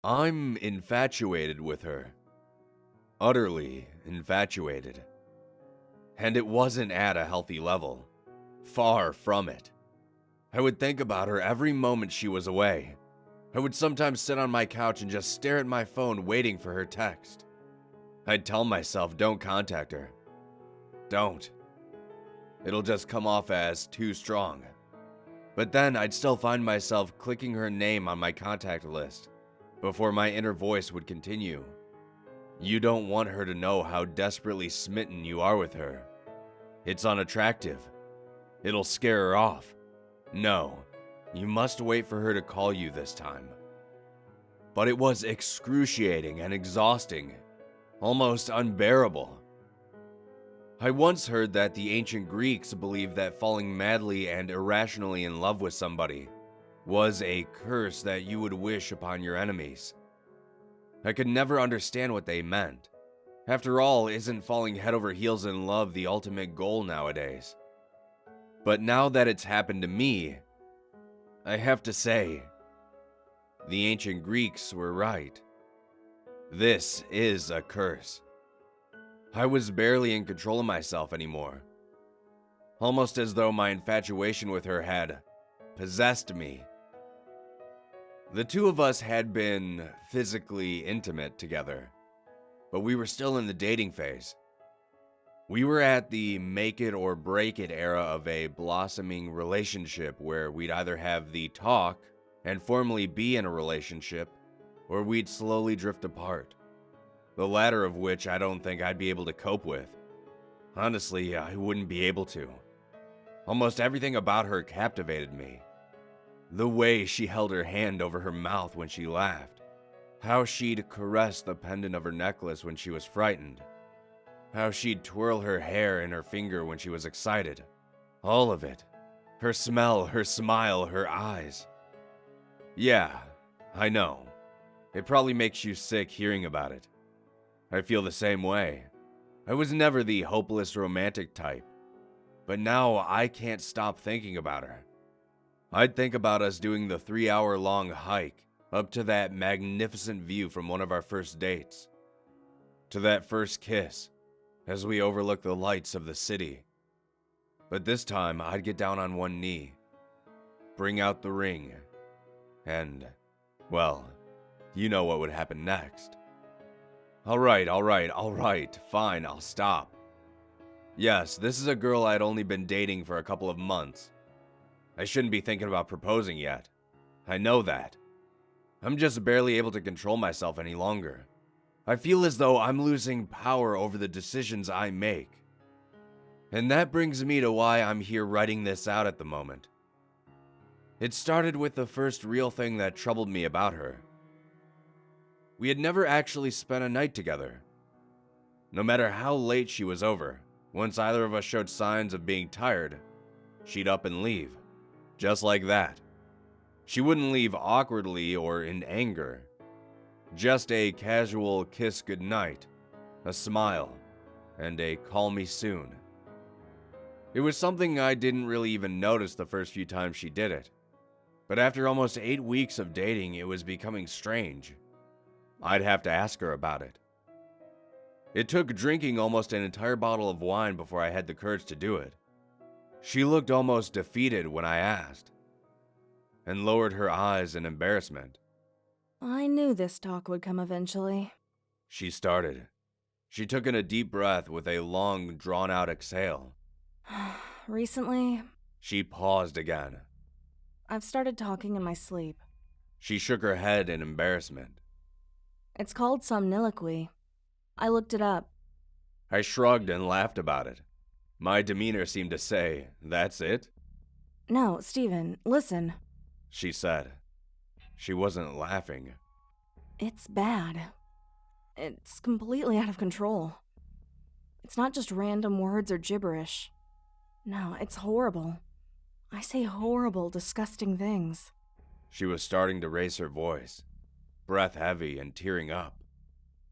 I'm infatuated with her. Utterly infatuated. And it wasn't at a healthy level. Far from it. I would think about her every moment she was away. I would sometimes sit on my couch and just stare at my phone waiting for her text. I'd tell myself, don't contact her. Don't. It'll just come off as too strong. But then I'd still find myself clicking her name on my contact list before my inner voice would continue. You don't want her to know how desperately smitten you are with her. It's unattractive. It'll scare her off. No, you must wait for her to call you this time. But it was excruciating and exhausting, almost unbearable. I once heard that the ancient Greeks believed that falling madly and irrationally in love with somebody was a curse that you would wish upon your enemies. I could never understand what they meant. After all, isn't falling head over heels in love the ultimate goal nowadays? But now that it's happened to me, I have to say, the ancient Greeks were right. This is a curse. I was barely in control of myself anymore. Almost as though my infatuation with her had possessed me. The two of us had been physically intimate together, but we were still in the dating phase. We were at the make it or break it era of a blossoming relationship where we'd either have the talk and formally be in a relationship, or we'd slowly drift apart. The latter of which I don't think I'd be able to cope with. Honestly, I wouldn't be able to. Almost everything about her captivated me. The way she held her hand over her mouth when she laughed. How she'd caress the pendant of her necklace when she was frightened. How she'd twirl her hair in her finger when she was excited. All of it. Her smell, her smile, her eyes. Yeah, I know. It probably makes you sick hearing about it. I feel the same way. I was never the hopeless romantic type. But now I can't stop thinking about her. I'd think about us doing the 3-hour-long hike up to that magnificent view from one of our first dates. To that first kiss as we overlook the lights of the city. But this time I'd get down on one knee, bring out the ring, and, well, you know what would happen next. All right, fine, I'll stop. Yes, this is a girl I'd only been dating for a couple of months. I shouldn't be thinking about proposing yet. I know that. I'm just barely able to control myself any longer. I feel as though I'm losing power over the decisions I make. And that brings me to why I'm here writing this out at the moment. It started with the first real thing that troubled me about her. We had never actually spent a night together. No matter how late she was over, once either of us showed signs of being tired, she'd up and leave. Just like that. She wouldn't leave awkwardly or in anger. Just a casual kiss goodnight, a smile, and a call me soon. It was something I didn't really even notice the first few times she did it. But after almost 8 weeks of dating, it was becoming strange. I'd have to ask her about it. It took drinking almost an entire bottle of wine before I had the courage to do it. She looked almost defeated when I asked, and lowered her eyes in embarrassment. I knew this talk would come eventually. She started. She took in a deep breath with a long, drawn-out exhale. Recently, She paused again. I've started talking in my sleep. She shook her head in embarrassment. It's called somniloquy. I looked it up. I shrugged and laughed about it. My demeanor seemed to say, "That's it?" No, Steven, listen. She said. She wasn't laughing. It's bad. It's completely out of control. It's not just random words or gibberish. No, it's horrible. I say horrible, disgusting things. She was starting to raise her voice, breath heavy and tearing up.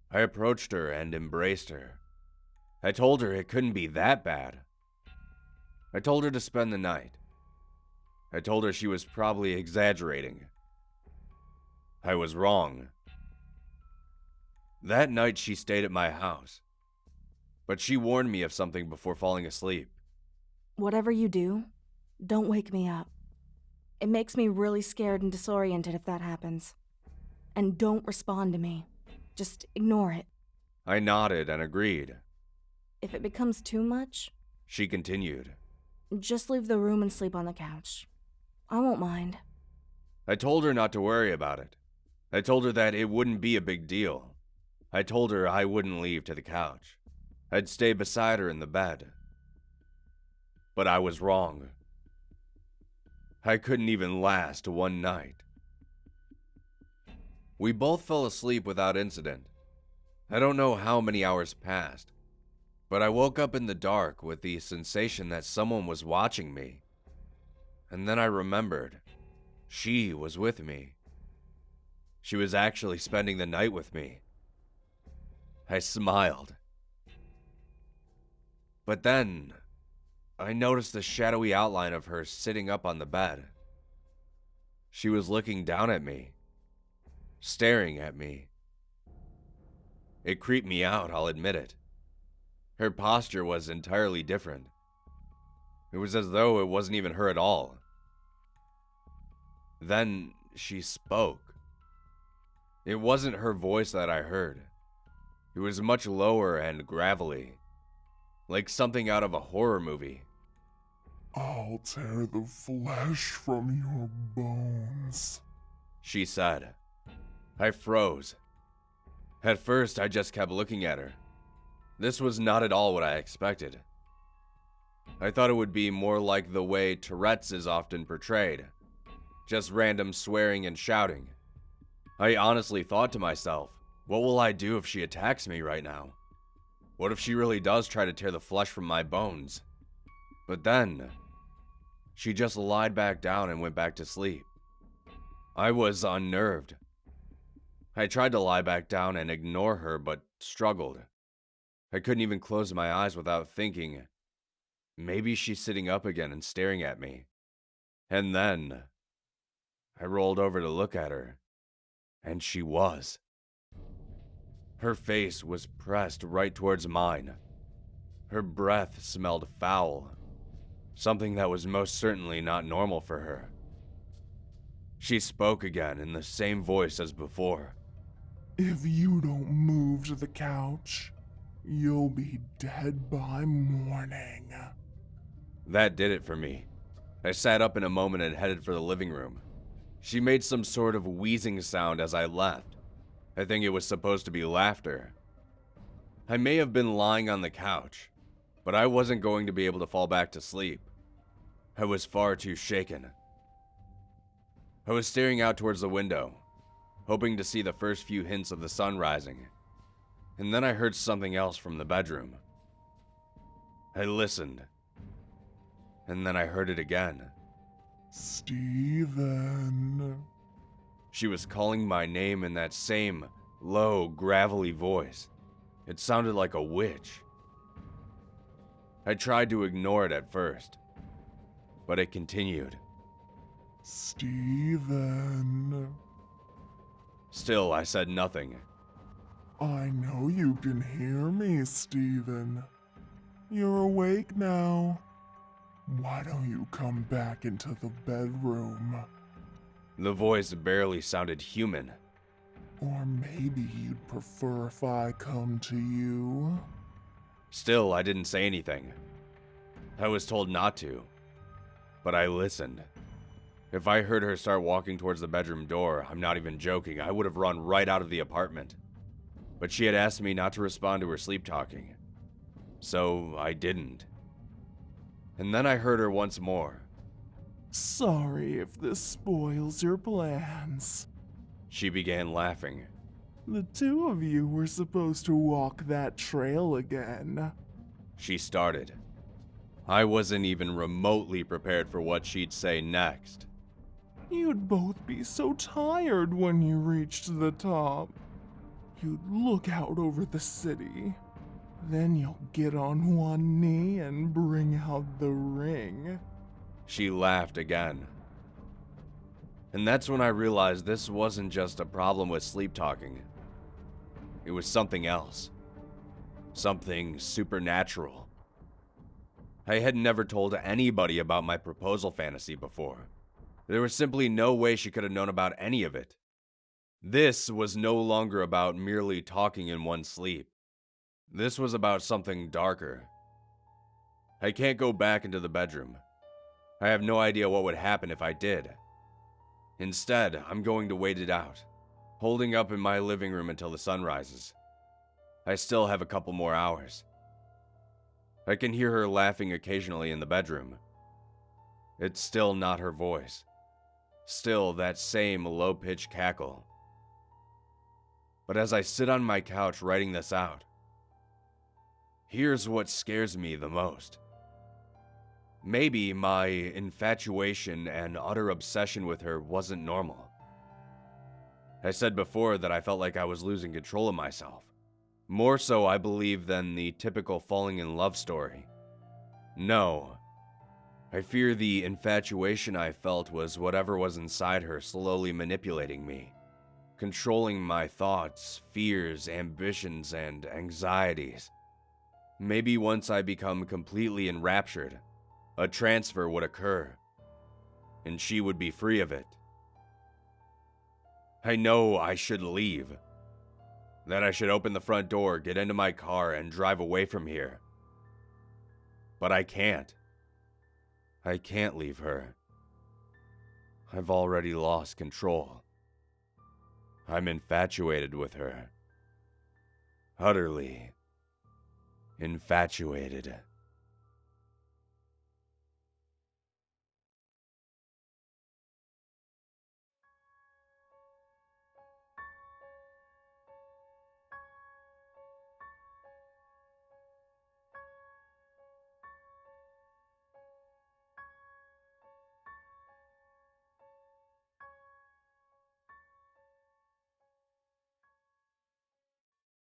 I approached her and embraced her. I told her it couldn't be that bad. I told her to spend the night. I told her she was probably exaggerating. I was wrong. That night she stayed at my house, but she warned me of something before falling asleep. Whatever you do, don't wake me up. It makes me really scared and disoriented if that happens. And don't respond to me. Just ignore it. I nodded and agreed. If it becomes too much, She continued. just leave the room and sleep on the couch. I won't mind. I told her not to worry about it. I told her that it wouldn't be a big deal. I told her I wouldn't leave to the couch. I'd stay beside her in the bed. But I was wrong. I couldn't even last one night. We both fell asleep without incident. I don't know how many hours passed, but I woke up in the dark with the sensation that someone was watching me. And then I remembered, she was with me. She was actually spending the night with me. I smiled. But then, I noticed the shadowy outline of her sitting up on the bed. She was looking down at me, staring at me. It creeped me out, I'll admit it. Her posture was entirely different. It was as though it wasn't even her at all. Then she spoke. It wasn't her voice that I heard. It was much lower and gravelly, like something out of a horror movie. I'll tear the flesh from your bones, She said. I froze. At first, I just kept looking at her. This was not at all what I expected. I thought it would be more like the way Tourette's is often portrayed. Just random swearing and shouting. I honestly thought to myself, what will I do if she attacks me right now? What if she really does try to tear the flesh from my bones? But then, she just lied back down and went back to sleep. I was unnerved. I tried to lie back down and ignore her, but struggled. I couldn't even close my eyes without thinking, maybe she's sitting up again and staring at me. And then, I rolled over to look at her, and she was. Her face was pressed right towards mine. Her breath smelled foul, something that was most certainly not normal for her. She spoke again in the same voice as before. If you don't move to the couch, you'll be dead by morning. That did it for me. I sat up in a moment and headed for the living room. She made some sort of wheezing sound as I left. I think it was supposed to be laughter. I may have been lying on the couch, but I wasn't going to be able to fall back to sleep. I was far too shaken. I was staring out towards the window, hoping to see the first few hints of the sun rising. And then I heard something else from the bedroom. I listened. And then I heard it again. Steven. She was calling my name in that same low, gravelly voice. It sounded like a witch. I tried to ignore it at first, but it continued. Steven. Still, I said nothing. I know you can hear me, Steven. You're awake now. Why don't you come back into the bedroom? The voice barely sounded human. Or maybe you'd prefer if I come to you? Still, I didn't say anything. I was told not to, but I listened. If I heard her start walking towards the bedroom door, I'm not even joking, I would have run right out of the apartment. But she had asked me not to respond to her sleep talking, so I didn't. And then I heard her once more. Sorry if this spoils your plans. She began laughing. The two of you were supposed to walk that trail again. She started. I wasn't even remotely prepared for what she'd say next. You'd both be so tired when you reached the top. You'd look out over the city. Then you'll get on one knee and bring out the ring. She laughed again. And that's when I realized this wasn't just a problem with sleep talking. It was something else. Something supernatural. I had never told anybody about my proposal fantasy before. There was simply no way she could have known about any of it. This was no longer about merely talking in one's sleep. This was about something darker. I can't go back into the bedroom. I have no idea what would happen if I did. Instead, I'm going to wait it out, holding up in my living room until the sun rises. I still have a couple more hours. I can hear her laughing occasionally in the bedroom. It's still not her voice. Still that same low-pitched cackle. But as I sit on my couch writing this out, here's what scares me the most. Maybe my infatuation and utter obsession with her wasn't normal. I said before that I felt like I was losing control of myself. More so, I believe, than the typical falling in love story. No. I fear the infatuation I felt was whatever was inside her slowly manipulating me, controlling my thoughts, fears, ambitions, and anxieties. Maybe once I become completely enraptured, a transfer would occur, and she would be free of it. I know I should leave. That I should open the front door, get into my car, and drive away from here. But I can't. I can't leave her. I've already lost control. I'm infatuated with her. Utterly infatuated.